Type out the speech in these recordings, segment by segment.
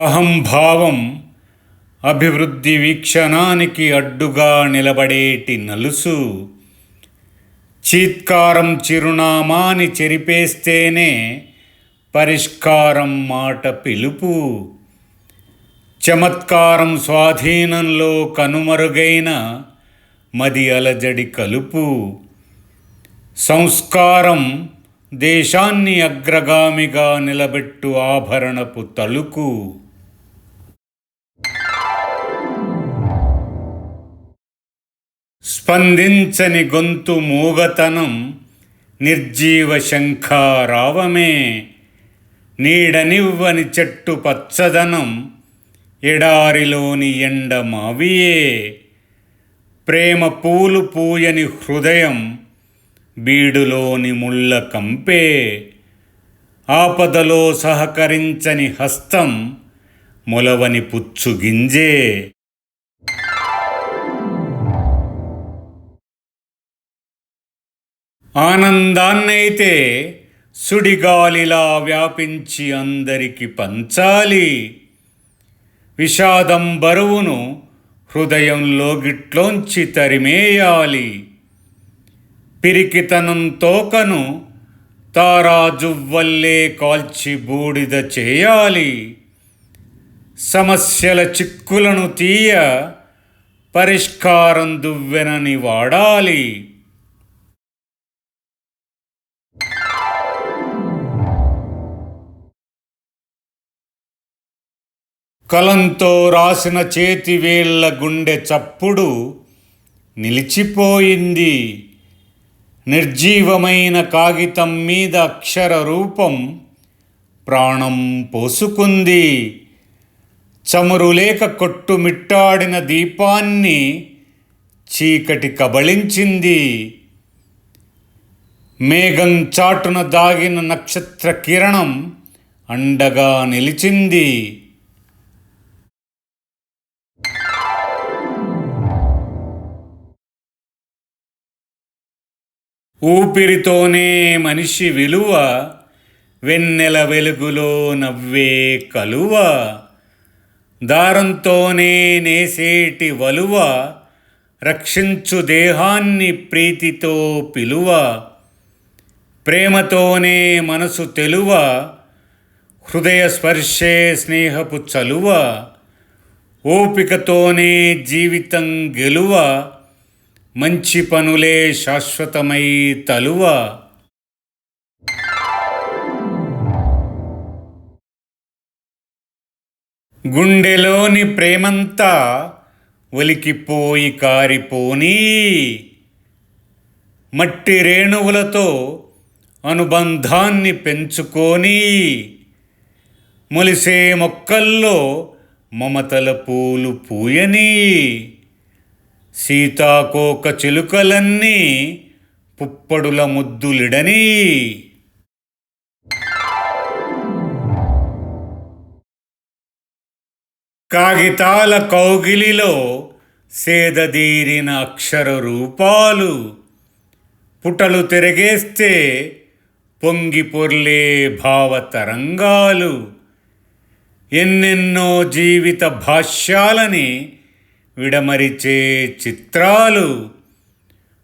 అహంభావం అభివృద్ధి వీక్షణానికి అడ్డుగా నిలబడేటి నలుసు. చీత్కారం చిరునామాని చెరిపేస్తేనే పరిష్కారం మాట పిలుపు. చమత్కారం స్వాధీనంలో కనుమరుగైన మది అలజడి కలుపు. సంస్కారం దేశాన్ని అగ్రగామిగా నిలబెట్టు ఆభరణపు తళుకు. స్పందించని గొంతు మూగతనం నిర్జీవ శంఖారావమే. నీడనివ్వని చెట్టు పచ్చదనం ఎడారిలోని ఎండ మావియే. ప్రేమ పూలు పూయని హృదయం బీడులోని ముళ్ళ కంపే. ఆపదలో సహకరించని హస్తం మొలవని పుచ్చుగింజే. ఆనందాన్నైతే సుడిగాలిలా వ్యాపించి అందరికి పంచాలి. విషాదం బరువును హృదయంలో గిట్లోంచి తరిమేయాలి. పిరికితనం తోకను తారాజువ్వల్లే కాల్చి బూడిద చేయాలి. సమస్యల చిక్కులను తీయ పరిష్కారం దువ్వెనని వాడాలి. కలంతో రాసిన చేతివేళ్ల గుండె చప్పుడు నిలిచిపోయింది. నిర్జీవమైన కాగితం మీద అక్షర రూపం ప్రాణం పోసుకుంది. చమురులేక కొట్టుమిట్టాడిన దీపాన్ని చీకటి కబళించింది. మేఘం చాటున దాగిన నక్షత్ర కిరణం అండగా నిలిచింది. ఊపిరితోనే మనిషి విలువ, వెన్నెల వెలుగులో నవ్వే కలువ. దారంతోనే నేసేటి వలువ, రక్షించు దేహాన్ని ప్రీతితో పిలువ. ప్రేమతోనే మనసు తెలువ, హృదయ స్పర్శే స్నేహపు చలువ. ఓపికతోనే జీవితం గెలువ, మంచి పనులే శాశ్వతమై తలువ. గుండెలోని ప్రేమంతా ఒలికిపోయి కారిపోనీ. మట్టి రేణువులతో అనుబంధాన్ని పెంచుకోని. మొలిసే మొక్కల్లో మమతల పూలు పూయని. సీతాకోక చిలుకలన్నీ పుప్పడుల ముద్దులిడని. కాగితాల కౌగిలిలో సేదదీరిన అక్షర రూపాలు. పుటలు తిరగేస్తే పొంగి పొర్లే భావతరంగాలు. ఎన్నెన్నో జీవిత భాష్యాలని విడమరిచే చిత్రాలు.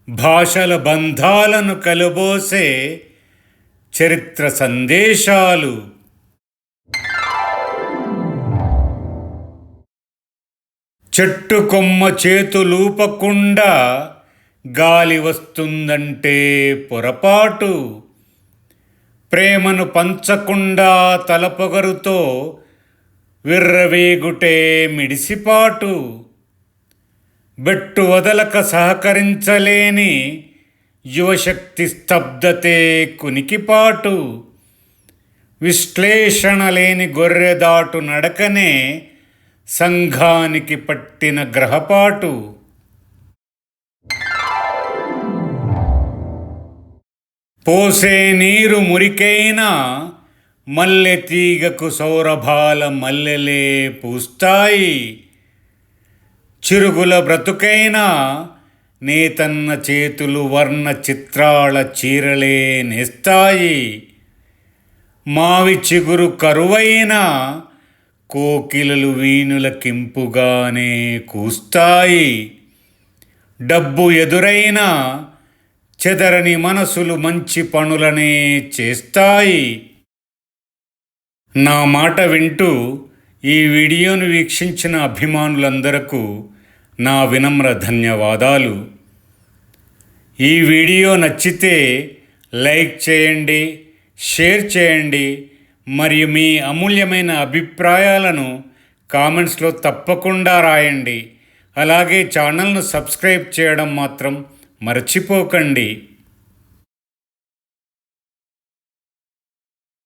భాషల బంధాలను కలుబోసే చరిత్ర సందేశాలు. చెట్టు కొమ్మ చేతులూపకుండా గాలి వస్తుందంటే పొరపాటు. ప్రేమను పంచకుండా తలపొగరుతో విర్రవేగుటే మిడిసిపాటు. బెట్టు వదలక సహకరించలేని యువశక్తి స్తబ్దతే కునికిపాటు. విశ్లేషణ లేని గొర్రెదాటు నడకనే సంఘానికి పట్టిన గ్రహపాటు. పోసే నీరు మురికైనా మల్లె తీగకు సౌరభాల మల్లెలే పూస్తాయి. చిరుగుల బ్రతుకైనా నేతన్న చేతులు వర్ణ చిత్రాల చీరలే నేస్తాయి. మావి చిగురు కరువైన కోకిలలు వీణుల కింపుగానే కూస్తాయి. డబ్బు ఎదురైనా చెదరని మనసులు మంచి పనులనే చేస్తాయి. నా మాట వింటూ ఈ వీడియోను వీక్షించిన అభిమానులందరకు నా వినమ్ర ధన్యవాదాలు. ఈ వీడియో నచ్చితే లైక్ చేయండి, షేర్ చేయండి, మరియు మీ అమూల్యమైన అభిప్రాయాలను కామెంట్స్లో తప్పకుండా రాయండి. అలాగే ఛానల్ను సబ్స్క్రైబ్ చేయడం మాత్రం మర్చిపోకండి.